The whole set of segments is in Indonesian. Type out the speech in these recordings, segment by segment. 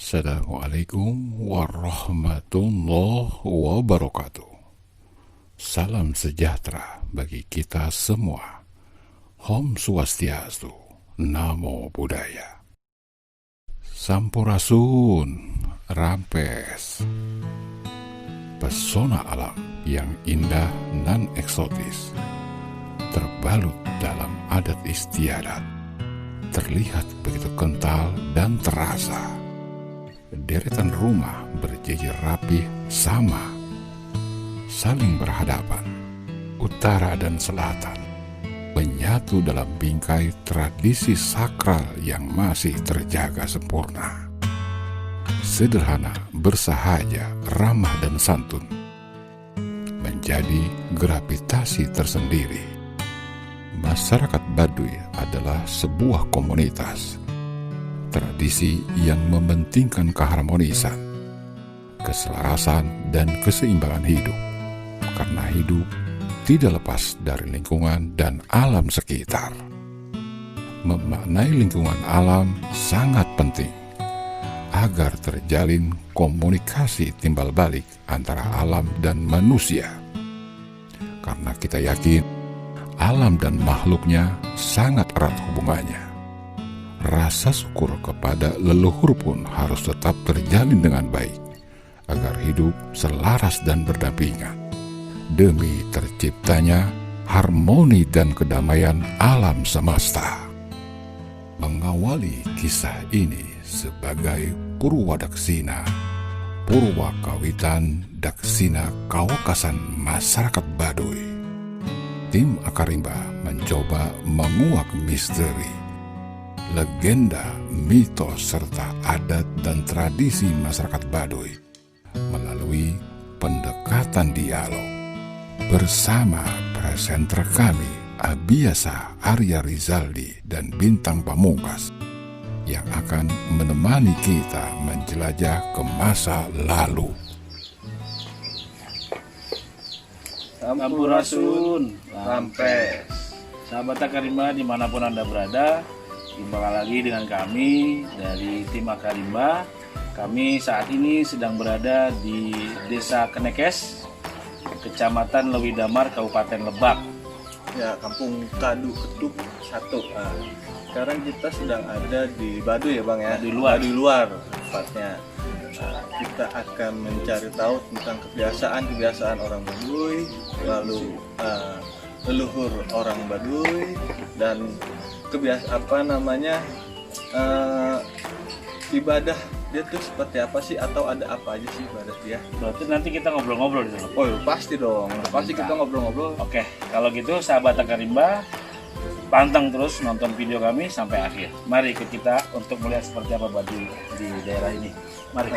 Assalamualaikum warahmatullahi wabarakatuh. Salam sejahtera bagi kita semua. Om Swastiastu, Namo Buddhaya. Sampurasun, Rampes. Pesona alam yang indah dan eksotis, terbalut dalam adat istiadat, terlihat begitu kental dan terasa. Deretan rumah berjejer rapih sama, saling berhadapan, utara dan selatan, menyatu dalam bingkai tradisi sakral yang masih terjaga sempurna. Sederhana, bersahaja, ramah dan santun, menjadi gravitasi tersendiri. Masyarakat Baduy adalah sebuah komunitas, tradisi yang mementingkan keharmonisan, keselarasan, dan keseimbangan hidup. Karena hidup tidak lepas dari lingkungan dan alam sekitar. Memaknai lingkungan alam sangat penting agar terjalin komunikasi timbal balik antara alam dan manusia. Karena kita yakin alam dan makhluknya sangat erat hubungannya. Rasa syukur kepada leluhur pun harus tetap terjalin dengan baik, agar hidup selaras dan berdampingan, demi terciptanya harmoni dan kedamaian alam semesta. Mengawali kisah ini sebagai Purwadaksina, Purwa Kawitan Daksina Kawakasan masyarakat Baduy, tim Akarimba mencoba menguak misteri, legenda, mitos, serta adat dan tradisi masyarakat Baduy melalui pendekatan dialog bersama presenter kami Abiasa Arya Rizaldi dan Bintang Pamungkas yang akan menemani kita menjelajah ke masa lalu. Sampurasun, Rampes. Sahabat Akarimba dimanapun Anda berada, jumpa lagi dengan kami dari tim Akarimba. Kami saat ini sedang berada di Desa Kenekes, Kecamatan Lewidamar, Kabupaten Lebak. Ya, Kampung Kadu Ketuk 1. Sekarang kita sedang ada di Baduy ya Bang ya? Di luar. Di luar tepatnya. Kita akan mencari tahu tentang kebiasaan orang Baduy, lalu leluhur orang Baduy, dan ibadah dia tuh seperti apa sih, atau ada apa aja sih ibadah dia. Berarti nanti kita ngobrol-ngobrol di sana. Oh pasti dong, pasti kita ngobrol-ngobrol. Oke, kalau gitu sahabat Akarimba, pantang terus nonton video kami sampai akhir. Mari ikut kita untuk melihat seperti apa Baduy di daerah ini. Mari.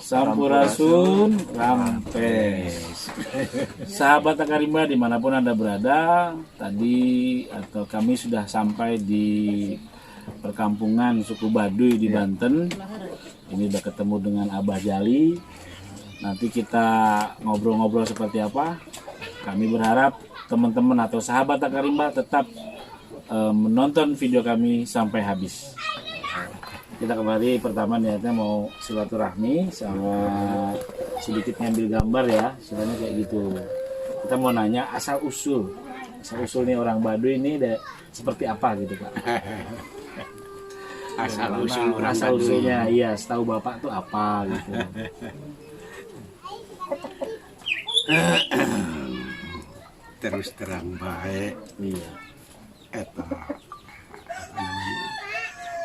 Sampurasun, Rampes. Sahabat Akarimba dimanapun Anda berada, tadi atau kami sudah sampai di perkampungan suku Baduy di Banten. Ini udah ketemu dengan Abah Jali. Nanti kita ngobrol-ngobrol seperti apa. Kami berharap teman-teman atau sahabat Akarimba tetap menonton video kami sampai habis. Kita kembali pertama niatnya mau silaturahmi sama sedikit ngambil gambar ya, istilahnya kayak gitu. Kita mau nanya asal usul nih orang Baduy ini seperti apa gitu Pak? Asal usulnya, iya. Setahu Bapak tuh apa gitu? Terus terang baik, Iya.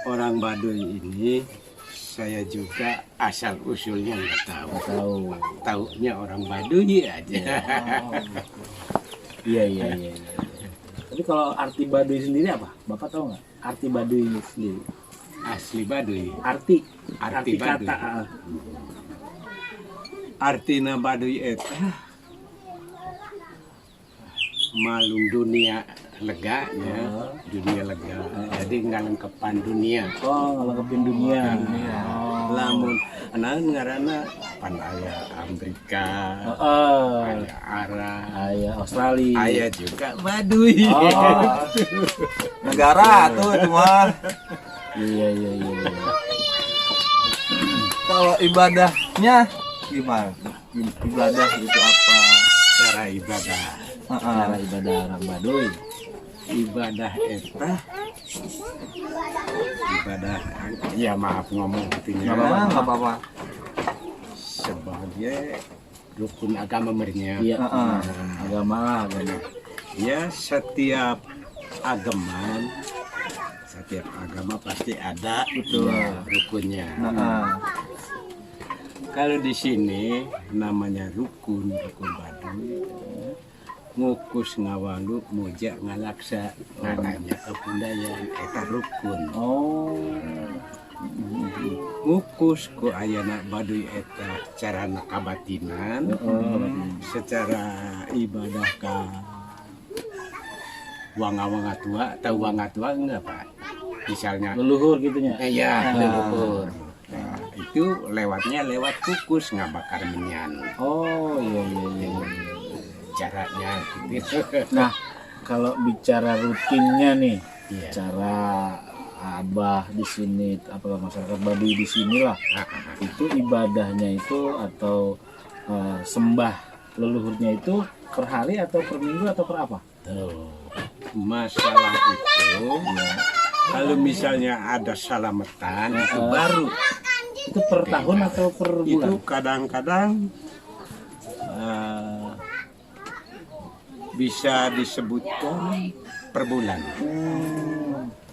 orang Baduy ini saya juga asal usulnya nggak tahu. Tahu. Taunya orang Baduy aja. Iya. Tapi kalau arti Baduy sendiri apa? Bapak tahu nggak? Arti Baduy sendiri? Asli Baduy. Arti Baduy. kata. Artina Baduy eta malung dunia lega ya, dunia lega. Jadi ngalengkepan dunia. Oh, ngelengkapin dunia. Lamun anak ngaranna pan aya Amerika, Oh, aya Arab, ayah Australia. aya juga Baduy. Oh, Negara tuh cuma iya. kalau ibadahnya gimana? Ibadah itu apa? Cara ibadah. Cara ibadah orang Baduy. Ibadah eta ibadah ya maaf ngomong Nggak artinya apa-apa. sebagai rukun agama merenya. Iya. Agama. Ya setiap agama pasti ada rukunnya. Kalau di sini namanya rukun Baduy, ngukus ngawalu muja ngalaksa, namanya kebudayaan eta rukun. Oh. Ngukus ku ayana Baduy eta carana kabatinan, secara ibadah ka wanga tua, tahu wanga tua enggak Pak? Misalnya Leluhur gitunya. ya leluhur. Nah, itu lewatnya lewat kukus ngabakar menyan. Oh, iya. Caranya gitu. Nah, kalau bicara rutinnya nih, Iya. cara Abah di sini atau masyarakat Baduy di sinilah, itu ibadahnya itu atau sembah leluhurnya itu per hari atau per minggu atau per apa? Tuh. Masalah itu ya, kalau misalnya ada salamatan itu baru. Itu per tahun atau per bulan? Itu kadang-kadang bisa disebutkan per bulan.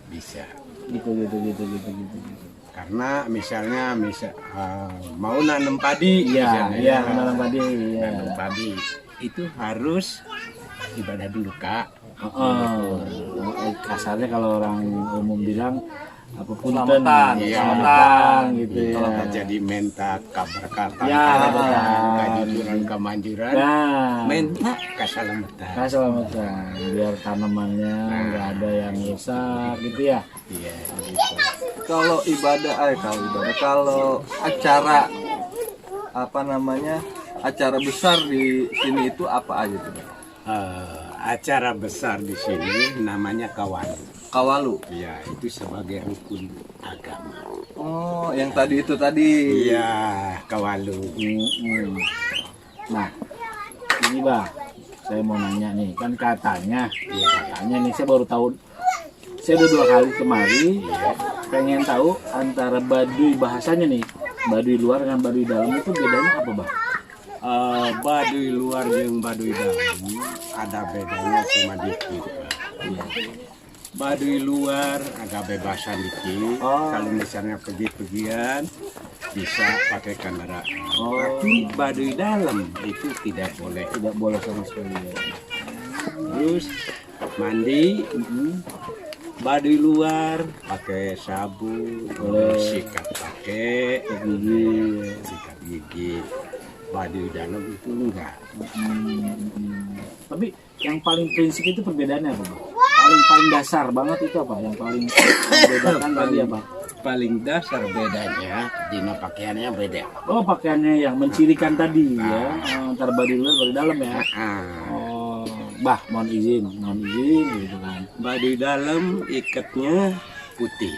Bisa. Gitu. Karena misalnya mau nanam padi, Iya, menanam padi. Iya. nanam padi itu harus ibadah dulu Kak. Kasarnya kalau orang umum bilang apa Selamatan, selamatan gitu ya. Kalau jadi minta kabar kata, Ya, kejujuran kemanjuran, Nah, minta keselamatan. keselamatan biar tanamannya nggak ada yang rusak gitu ya. Iya. Kalau kalau acara acara besar di sini itu apa aja tuh? Acara besar di sini namanya kawalu. Kawalu. Ya, itu sebagai rukun agama. Oh, yang tadi itu tadi. Iya, kawalu. Nah, ini Bah, saya mau nanya nih, kan katanya nih saya baru tahu, saya udah 2 kali kemari, pengen tahu antara Baduy bahasanya nih, Baduy luar dengan Baduy dalam itu bedanya apa Bah? Baduy luar yang Baduy dalam ada bedanya cuma dikit. Iya. Baduy luar agak bebasan dikit. Kalau misalnya pergi-pergian bisa pakai kendaraan. Tapi Baduy dalam itu tidak boleh. Tidak boleh sama sekali ya. Terus mandi, Baduy luar pakai sabun, Boleh. sikat pakai Gigi. sikat gigi. Baduy dalam itu enggak. Tapi yang paling prinsip itu perbedaannya apa, Bang? Paling dasar banget itu apa? Yang paling membedakan tadi apa? Paling dasar bedanya dina pakaiannya beda. Oh, pakaiannya yang mencirikan tadi ya, antara baduy luar baduy dalam ya. Oh, bah, mohon izin gitu kan. Baduy dalam ikatnya putih.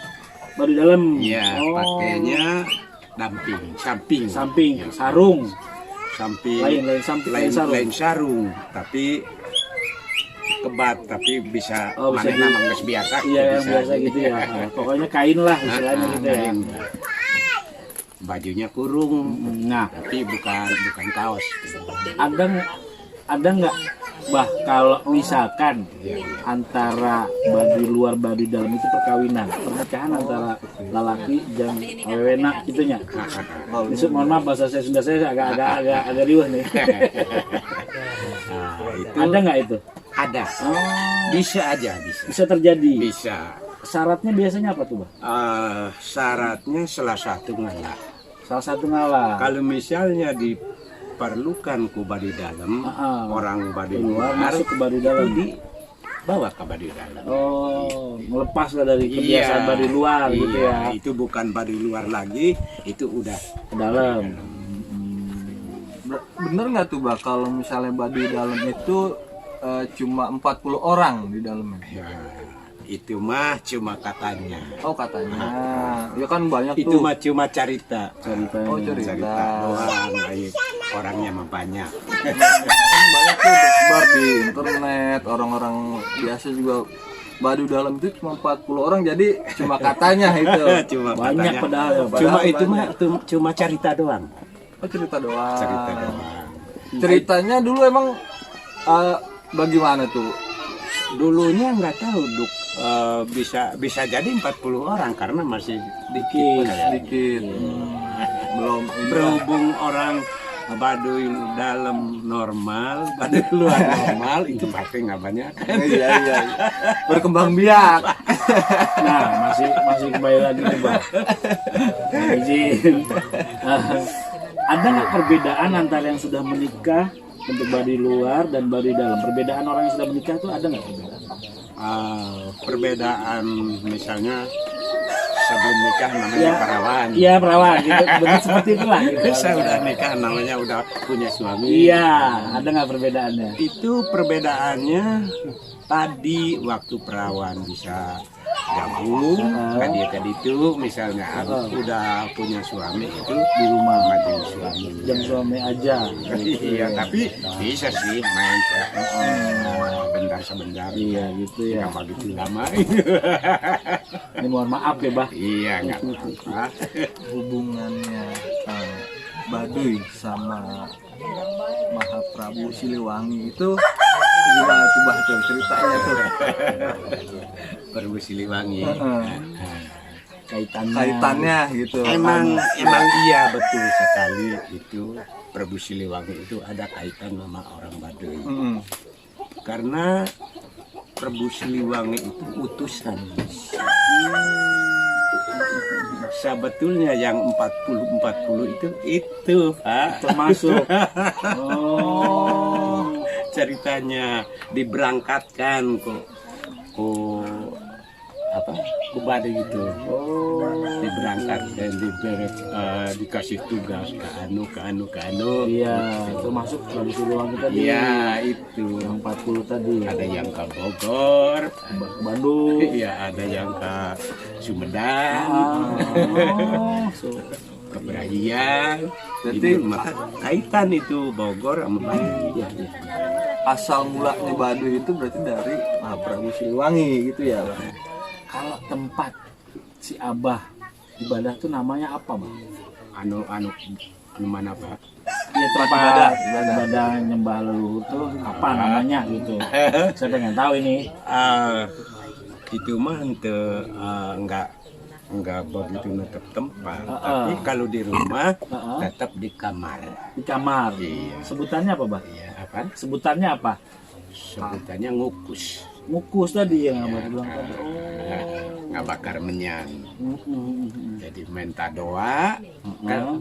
Baduy dalam. Ya, pakainya samping. Samping, Ya, sarung. samping Lain samping, lain sarung. lain sarung, tapi kebat, tapi bisa Oh, bisa mana namanya biasa. Iya, yang bisa biasa gitu ya. Nah, pokoknya kain lah istilahnya gitu ya. kain. Bajunya kurung, Nah, tapi bukan kaos. ada nggak, bah, kalau misalkan Ya, antara baduy luar baduy dalam itu perkawinan, pernikahan antara lelaki dan awewena gitunya. Maksud, mohon maaf bahasa saya Sunda saya agak riuh nih. Nah, itu Ada nggak itu? ada. Oh, Bisa aja, bisa. bisa terjadi. Bisa. Syaratnya biasanya apa tuh, bah? Syaratnya salah satu ngalah. Salah satu ngalah. Kalau misalnya diperlukan ku baduy dalam, orang baduy Luar luar masuk ke baduy dalam. dibawa ke baduy dalam. Oh, melepas lah dari kebiasaan baduy luar gitu ya. Itu bukan baduy luar lagi, itu udah Ke dalam. Bener nggak tuh Bang kalau misalnya baduy dalam itu cuma 40 orang di dalamnya? ya, itu mah cuma katanya. Oh katanya, ya kan banyak Itu tuh. mah cuma cerita. Ceritanya. Oh cerita. Doang, orangnya mah banyak. Kan banyak tuh tersebar di internet, orang-orang biasa juga baduy dalam itu cuma 40 orang, jadi cuma katanya itu. Cuma Banyak katanya. padahal ya, Cuma padahal itu mah banyak. cuma cerita doang. Oh cerita doang. Cerita doang. Ceritanya dulu emang bagaimana tuh? Dulunya nggak tahu Duk, bisa jadi 40 orang karena masih dikit. Sedikit. Belum ini lah. Berhubung orang baduy dalam normal, baduy luar normal itu pasti nggak banyak. Iya. Berkembang biak. Nah, masih kembali lagi nih, Bang. Mohon izin. Ada nggak perbedaan antara yang sudah menikah untuk baduy luar dan baduy dalam? Perbedaan orang yang sudah menikah itu ada nggak perbedaan? Perbedaan misalnya sebelum nikah namanya perawan. Iya, perawan gitu. Benar seperti itulah gitu. Saya udah nikah namanya udah punya suami. Iya, ada nggak perbedaannya? Itu perbedaannya tadi waktu perawan bisa gabung kan itu misalnya aku udah punya suami itu di rumah sama suami. Jam suami aja. Iya, tapi bisa sih main bentar sebentar. Iya, gitu ya. Nggak begitu lama. Ini mohon maaf ya, Bah. Iya, nggak apa-apa. Hubungannya baduy sama Mahaprabu Siliwangi itu gimana tuh Bah tuh ceritanya tuh? Prabu Siliwangi. Kaitannya gitu. Emang iya betul sekali itu Prabu Siliwangi itu ada kaitan sama orang Baduy. Karena Prabu Siliwangi itu utusan. Sebetulnya yang 40 itu Pak. termasuk. Oh, Ceritanya diberangkatkan kok ke Baduy itu. Diberangkatkan dikasih tugas ke anu. iya, termasuk Prabu Siliwangi tadi. Iya, itu. Yang 40 tadi. Ada yang ke Bogor, Ke Bandung. iya ada yang ke Sumedang, ke Berahian. Jadi- Itu maka kaitan itu Bogor sama Baduy. Iya. Asal mulanya baduy itu berarti dari Mahaprabu Siliwangi gitu ya. Kalau tempat si Abah ibadah tuh namanya apa, Bang? Anu mana Pak? Iya, tempat ibadah nyembah leluhur tuh apa namanya gitu. Saya pengen tahu ini. Itu mah enggak begitu nutup tempat, tapi kalau di rumah tetap di kamar. Di kamar. Iya. Sebutannya apa, Bang? Iya, apa? Sebutannya apa? Sebutannya ngukus. Ngukus tadi yang Abah bilang tadi. Oh. Nggak bakar menyan. Jadi minta doa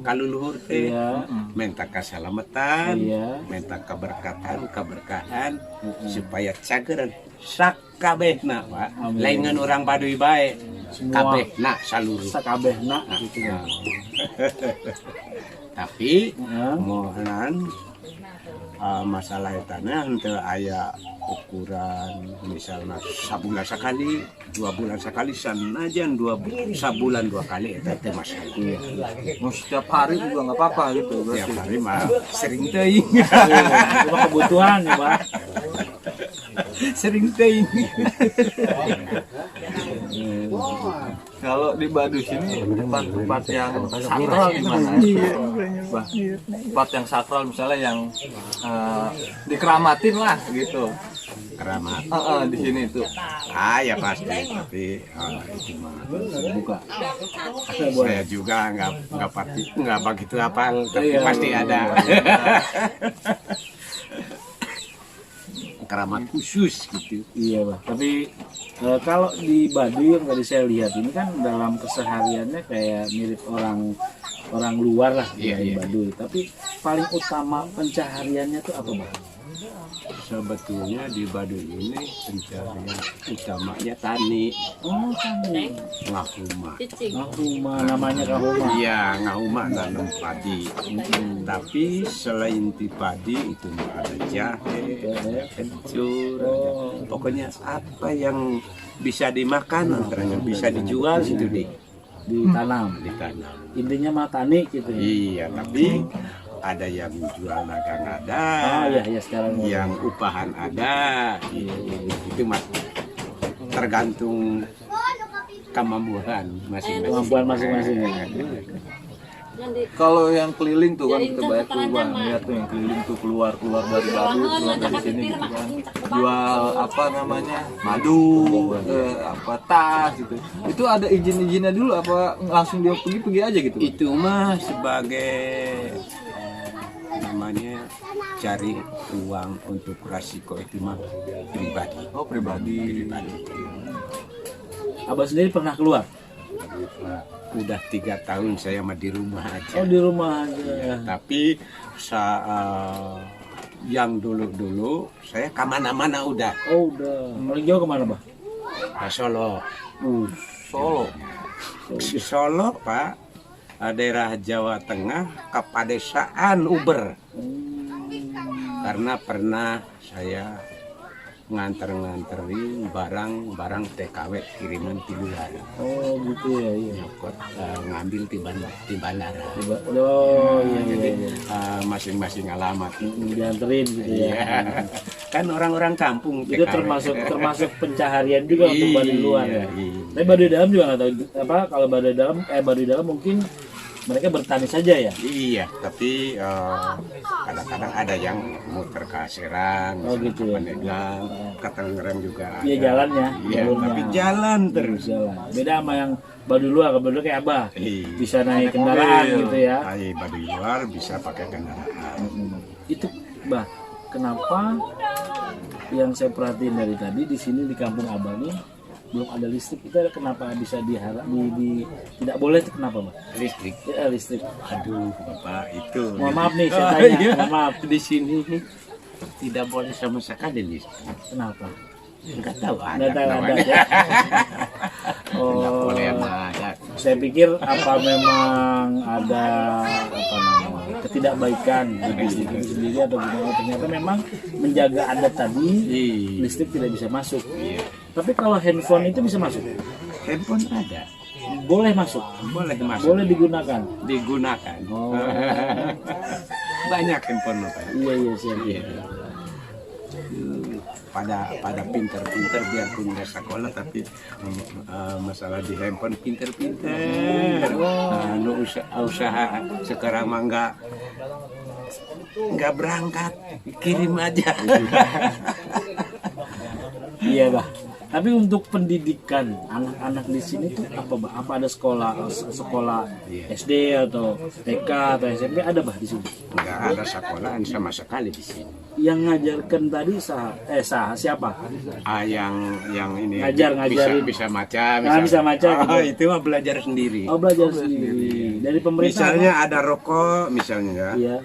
kalau luhur teh, Iya. minta keselamatan, Iya. minta keberkahan supaya cager sak kabehna Pak. Laingan orang Baduy bae. Semua. Kabehna saluruh. Sakabehna gitu ya. Nah. Tapi Ya. mohon masalah tanah untuk aya ukuran misalnya sabulan sekali, 2 bulan sekali, sanajan sabulan 2 kali itu teh masalah. Mau setiap hari juga nggak apa-apa gitu Tiap berarti. hari mah sering teuing. Cuma kebutuhan ya Pak. Sering teuing. Kalau di Baduy sini tempat-tempat yang sakral di mana? Bah, tempat yang sakral misalnya yang dikeramatin lah gitu. Keramat. Di sini tuh. Ya pasti, tapi itu mah Buka. saya juga nggak begitu hafal, tapi Iya. pasti ada. Keramat khusus gitu. Iya Pak. Tapi kalau di Baduy yang tadi saya lihat ini kan dalam kesehariannya kayak mirip orang luar lah Iya, di iya. Baduy. Tapi paling utama pencahariannya tuh apa Pak? Sebetulnya di Baduy ini pencarian utamanya tani, Oh tani. ngahuma. Kahuma namanya kahuma. Iya, ngahuma nanam padi. Tapi selain di padi itu ada jahe, kencur, pokoknya apa yang bisa dimakan antaranya bisa dijual situ Ditanam. ditanam. Intinya mah tani gitu ya. Iya, tapi ada yang jual dagang ada, Iya sekarang. yang upahan ada, itu mah tergantung kemampuan masing-masing. Kemampuan masing-masing. Kalau yang keliling tuh kan kita banyak tuh bang, lihat tuh yang keliling tuh keluar dari Baduy, keluar dari sini gitu kan, jual apa namanya madu, apa tas gitu. Itu ada izin-izinnya dulu apa langsung dia pergi aja gitu? Bang? Itu mah sebagai namanya cari uang untuk resiko itu mah pribadi. Oh pribadi. Abah sendiri pernah keluar? Udah 3 tahun saya mah di rumah aja. Oh di rumah aja. Tapi yang dulu saya kemana-mana udah. Oh udah. Paling jauh kemana Bah? Ke Solo. Solo. Di Solo Pak, daerah Jawa Tengah, kepadesaan Uber. Karena pernah saya nganterin barang TKW kiriman di luar. Oh gitu ya. Iya. Nyokot ngambil di bandara. Oh iya. Jadi masing-masing alamat. Dianterin gitu ya. Iya. Kan orang-orang kampung Itu TKW. termasuk pencaharian juga untuk Baduy luar ya. Iya. Tapi Baduy dalam juga nggak tahu apa kalau Baduy dalam mungkin mereka bertani saja ya. Iya, tapi kadang-kadang ada yang muter ke Serang, Oh, gitu ya. Pandeglang, ke Tangerang juga ada. Iya jalannya, Iya, jalurnya. tapi jalan terus. Jalan. Beda sama yang Baduy luar, kalau Baduy kayak Abah. Iya. Bisa naik kendaraan gitu ya. Baduy luar bisa pakai kendaraan. Itu Bah, kenapa yang saya perhatiin dari tadi di sini di kampung Abah nih belum ada listrik, itu kenapa bisa tidak boleh itu kenapa Bah? Listrik. Ya, listrik. Aduh, Bapak itu. Mohon maaf nih saya tanya, Iya. mohon maaf. Di sini tidak boleh sama sekali listrik. Kenapa? Enggak tahu ada. Nggak tahu ada namanya. ya. Enggak Oh, boleh sama ada. saya pikir apa memang ada apa namanya ketidakbaikan di listrik itu sendiri atau gimana, ternyata memang menjaga adat tadi Iya. listrik tidak bisa masuk. Iya. Tapi kalau handphone itu bisa masuk, Handphone ada. boleh masuk, Boleh masuk. boleh digunakan. Digunakan. Oh. Banyak handphone Bapak. Iya siap. Iya. Pada pinter-pinter biarpun nggak sekolah tapi masalah di handphone pinter-pinter. Nu usaha sekarang mah nggak berangkat, kirim aja. Iya Bah. Tapi untuk pendidikan anak-anak di sini tuh apa Bah? Apa ada sekolah SD atau TK atau SMP ada Bah di sini? Nggak ada sekolahan sama sekali di sini. yang ngajarkan tadi siapa? Yang ini Ngajarin. bisa maca, Bisa maca gitu. itu mah belajar sendiri. Oh, belajar sendiri. Dari pemerintah. Misalnya ada rokok misalnya ya. Iya.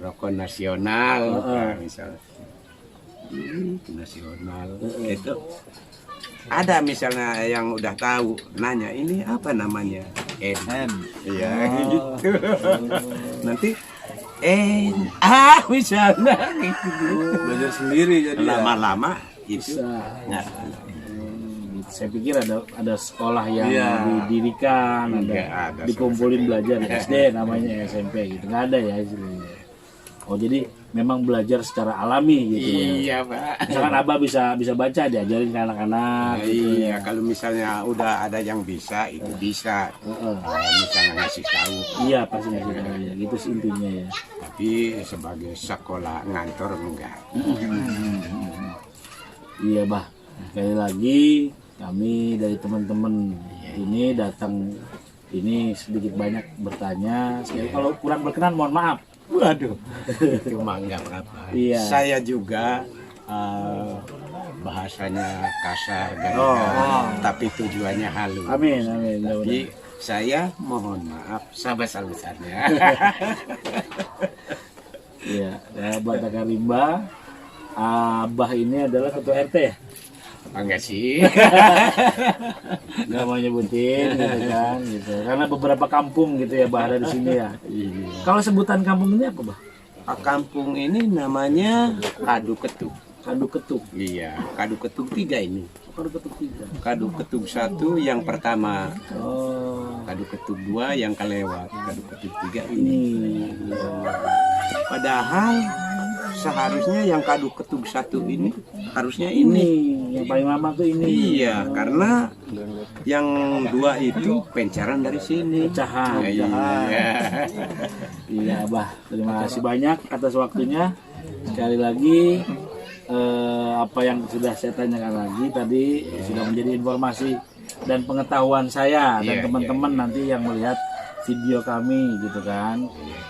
Rokok nasional misalnya. Nasional itu ada misalnya yang udah tahu nanya ini apa namanya N. Iya gitu. Nanti misalnya gitu. Belajar sendiri jadi Lama-lama itu Bisa. Saya pikir ada sekolah yang didirikan, ada dikumpulin belajar SD namanya SMP gitu. Nggak ada ya istilahnya. Oh, jadi memang belajar secara alami gitu. Iya, Pak. Misalkan Abah bisa baca, diajarin ke anak-anak. Gitu. Iya, kalau misalnya udah ada yang bisa, itu bisa. Misalnya ngasih tahu. Iya, pasti ngasih tahu ya. Gitu sih intinya ya. Tapi sebagai sekolah ngantor enggak. Iya, Bah. Sekali lagi kami dari teman-teman ini datang ini sedikit banyak bertanya. Kalau kurang berkenan mohon maaf. Waduh, itu mah enggak apa-apa. Iya. Saya juga bahasanya kasar gaya, tapi tujuannya halus. Amin. Jadi saya mohon maaf sebesar-besarnya. Iya, Bata Karimba. Abah ini adalah ketua RT ya? Enggak sih. Nggak mau nyebutin gitu kan, gitu. Karena beberapa kampung gitu ya, Bah, ada di sini ya. Iya. Kalau sebutan kampung ini apa, Bah? Kampung ini namanya Kadu Ketuk. Kadu Ketuk. Iya, Kadu Ketuk 3 ini. Kadu Ketuk 3. Kadu Ketuk 1 yang pertama. Oh, Kadu Ketuk 2 yang kelewat. Kadu Ketuk 3 ini. ini. Padahal seharusnya yang Kadu Ketuk 1 ini harusnya ini. Yang paling lama tuh ini. Iya, karena yang 2 itu pencaran dari sini. Pecahan. Iya. Iya, Bah. Terima kasih banyak atas waktunya. Sekali lagi apa yang sudah saya tanyakan lagi tadi sudah menjadi informasi dan pengetahuan saya dan teman-teman nanti yang melihat video kami gitu kan,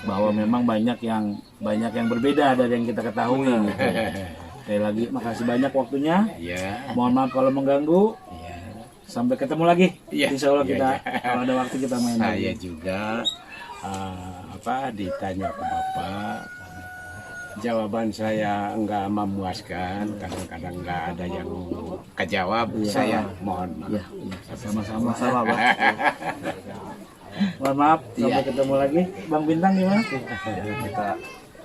bahwa memang banyak yang berbeda dari yang kita ketahui gitu. Sekali lagi makasih banyak waktunya. Iya. Mohon maaf kalau mengganggu. Sampai ketemu lagi. Iya. Insya Allah kita kalau ada waktu kita main Saya lagi. juga ditanya ke Bapak, jawaban saya enggak memuaskan, kadang-kadang enggak ada yang kejawab. Saya mohon maaf. Ya, sama-sama Pak. Mohon maaf, sampai ketemu lagi. Bang Bintang gimana? kita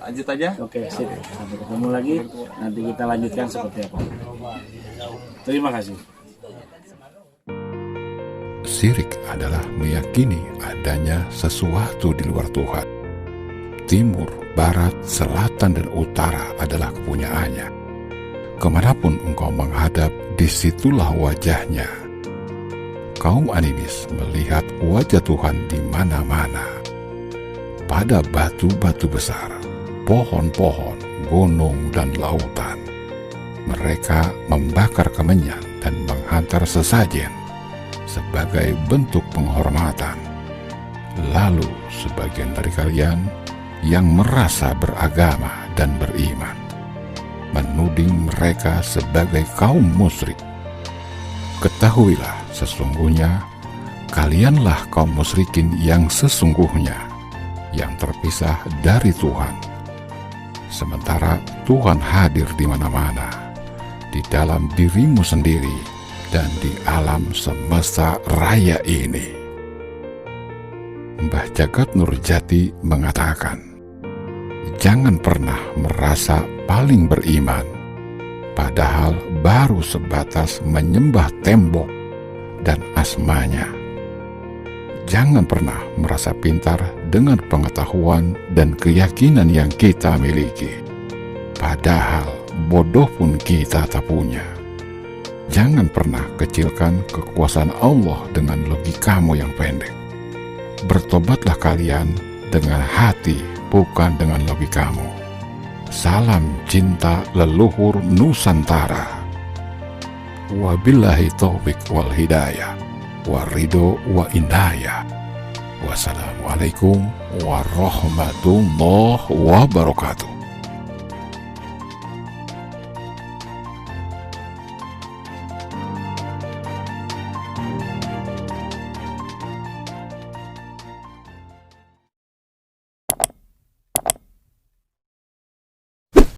lanjut aja. Oke, sip. Sampai ketemu lagi. Nanti kita lanjutkan seperti apa. Terima kasih. Syirik adalah meyakini adanya sesuatu di luar Tuhan. Timur, barat, selatan, dan utara adalah kepunyaannya. Kemanapun engkau menghadap, disitulah wajahnya. Kaum animis melihat wajah Tuhan di mana-mana. Pada batu-batu besar, pohon-pohon, gunung, dan lautan. Mereka membakar kemenyan dan menghantar sesajen sebagai bentuk penghormatan. Lalu sebagian dari kalian yang merasa beragama dan beriman menuding mereka sebagai kaum musyrik. Ketahuilah, sesungguhnya kalianlah kaum musyrikin yang sesungguhnya, yang terpisah dari Tuhan. Sementara Tuhan hadir di mana-mana, di dalam dirimu sendiri dan di alam semesta raya ini. Mbah Jagat Nurjati mengatakan, jangan pernah merasa paling beriman, padahal baru sebatas menyembah tembok dan asmanya. Jangan pernah merasa pintar dengan pengetahuan dan keyakinan yang kita miliki, padahal bodoh pun kita tak punya. Jangan pernah kecilkan kekuasaan Allah dengan logikamu yang pendek. Bertobatlah kalian dengan hati, bukan dengan logikamu. Salam cinta leluhur Nusantara. Wabillahi taufiq wal hidayah, warido wa indayah. Wassalamualaikum warahmatullahi wabarakatuh.